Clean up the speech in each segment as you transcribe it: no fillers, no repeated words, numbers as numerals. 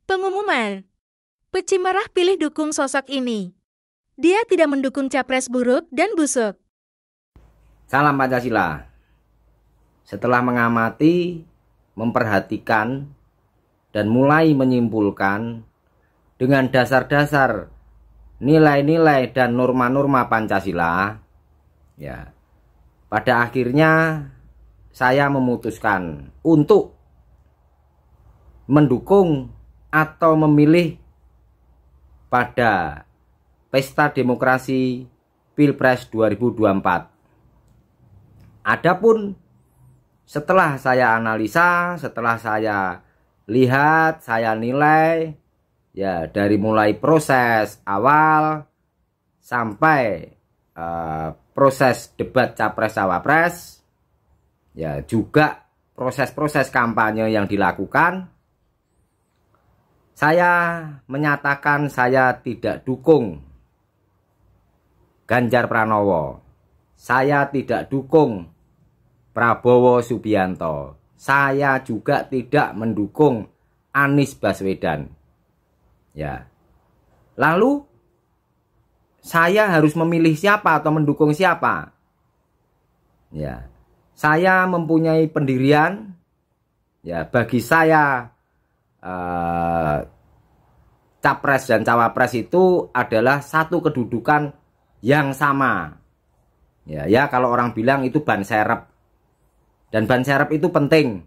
Pengumuman. Peci Merah pilih dukung sosok ini. Dia tidak mendukung capres buruk dan busuk. Salam Pancasila. Setelah mengamati, memperhatikan, dan mulai menyimpulkan dengan dasar-dasar nilai-nilai dan norma-norma Pancasila, ya, pada akhirnya saya memutuskan untuk mendukung atau memilih pada Pesta Demokrasi Pilpres 2024. Adapun setelah saya analisa, setelah saya lihat, saya nilai, ya dari mulai proses awal sampai proses debat capres-cawapres, ya juga proses-proses kampanye yang dilakukan, saya menyatakan saya tidak dukung Ganjar Pranowo. Saya tidak dukung Prabowo Subianto. Saya juga tidak mendukung Anies Baswedan. Ya. Lalu saya harus memilih siapa atau mendukung siapa? Ya. Saya mempunyai pendirian. Ya, bagi saya capres dan cawapres itu adalah satu kedudukan yang sama. Ya, kalau orang bilang itu ban serep. Dan ban serep itu penting.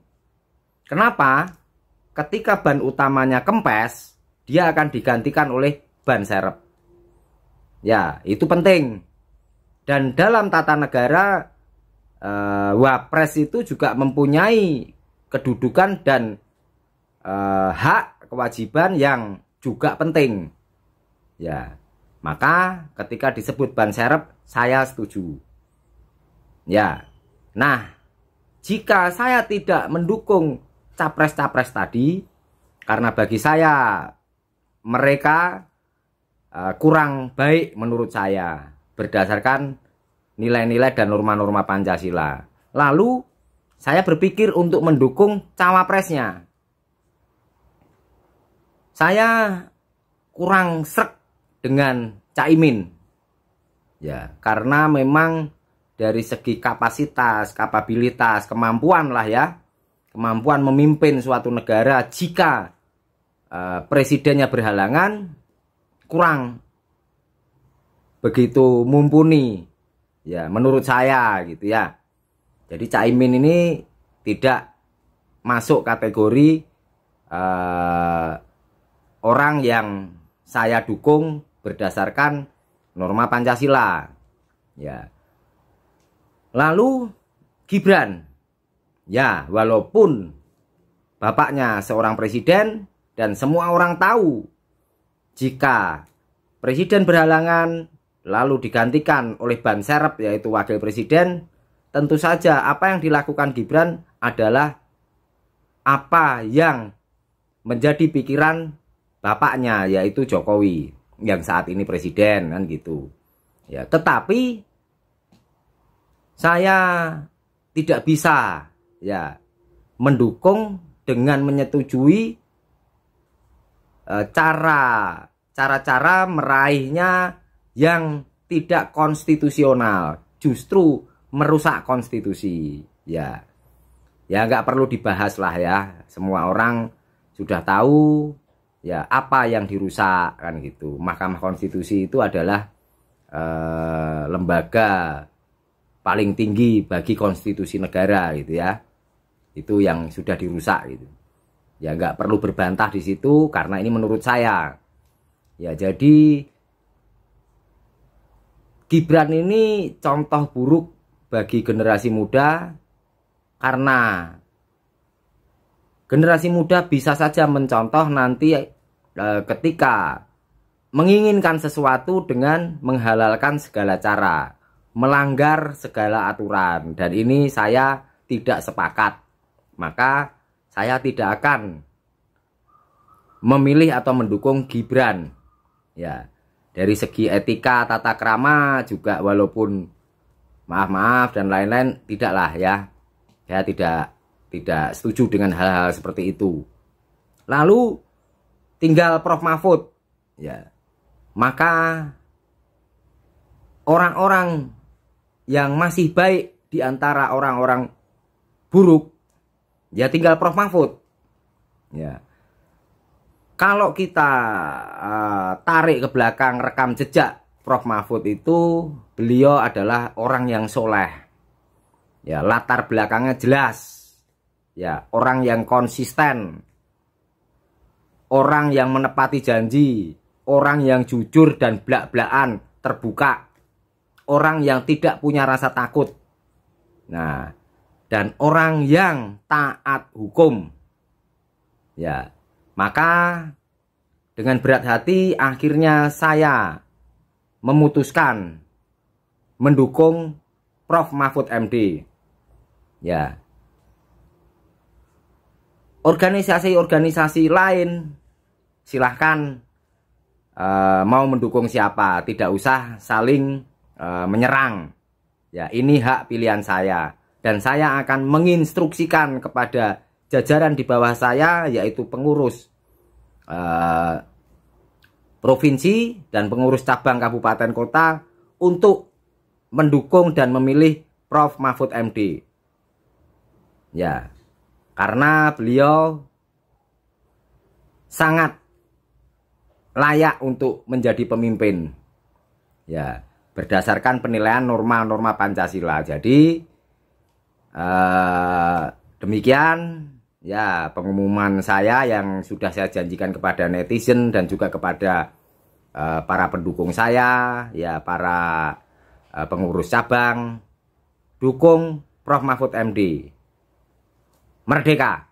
Kenapa? Ketika ban utamanya kempes, dia akan digantikan oleh ban serep. Ya, itu penting. Dan dalam tata negara, wapres itu juga mempunyai kedudukan dan hak kewajiban yang juga penting. Ya, maka ketika disebut ban serep, saya setuju. Ya, nah, jika saya tidak mendukung capres-capres tadi, karena bagi saya mereka kurang baik menurut saya berdasarkan nilai-nilai dan norma-norma Pancasila. Lalu saya berpikir untuk mendukung cawapresnya. Saya kurang srek dengan Caimin. Ya, karena memang dari segi kapasitas, kapabilitas, kemampuan lah ya. Kemampuan memimpin suatu negara jika presidennya berhalangan kurang begitu mumpuni. Ya, menurut saya gitu ya. Jadi Caimin ini tidak masuk kategori orang yang saya dukung berdasarkan norma Pancasila. Ya. Lalu Gibran. Ya, walaupun bapaknya seorang presiden dan semua orang tahu jika presiden berhalangan lalu digantikan oleh ban serep yaitu wakil presiden, tentu saja apa yang dilakukan Gibran adalah apa yang menjadi pikiran bapaknya yaitu Jokowi yang saat ini presiden kan gitu. Ya, tetapi saya tidak bisa ya mendukung dengan menyetujui cara-cara meraihnya yang tidak konstitusional, justru merusak konstitusi. Ya nggak perlu dibahas lah ya, semua orang sudah tahu ya apa yang dirusak kan gitu. Mahkamah Konstitusi itu adalah lembaga paling tinggi bagi konstitusi negara gitu ya. Itu yang sudah dirusak gitu. Ya nggak perlu berbantah di situ karena ini menurut saya. Ya jadi Gibran ini contoh buruk bagi generasi muda karena generasi muda bisa saja mencontoh nanti ketika menginginkan sesuatu dengan menghalalkan segala cara, melanggar segala aturan, dan ini saya tidak sepakat. Maka saya tidak akan memilih atau mendukung Gibran. Ya, dari segi etika tata krama juga walaupun maaf dan lain-lain tidaklah ya. Saya tidak setuju dengan hal-hal seperti itu. Lalu tinggal Prof Mahfud, ya, maka orang-orang yang masih baik di antara orang-orang buruk, ya tinggal Prof Mahfud. Ya. Kalau kita tarik ke belakang rekam jejak Prof Mahfud itu, beliau adalah orang yang soleh. Ya, latar belakangnya jelas. Ya, orang yang konsisten. Orang yang menepati janji, orang yang jujur dan blak-blakan, terbuka. Orang yang tidak punya rasa takut. Nah, dan orang yang taat hukum. Ya, maka dengan berat hati akhirnya saya memutuskan mendukung Prof Mahfud MD. Ya. Organisasi-organisasi lain silahkan mau mendukung siapa, tidak usah saling menyerang. Ya, ini hak pilihan saya dan saya akan menginstruksikan kepada jajaran di bawah saya, yaitu pengurus provinsi dan pengurus cabang kabupaten kota untuk mendukung dan memilih Prof Mahfud MD. Ya, karena beliau sangat layak untuk menjadi pemimpin. Ya, berdasarkan penilaian norma-norma Pancasila. Jadi demikian ya pengumuman saya yang sudah saya janjikan kepada netizen dan juga kepada para pendukung saya, ya para pengurus cabang, dukung Prof Mahfud MD. Merdeka!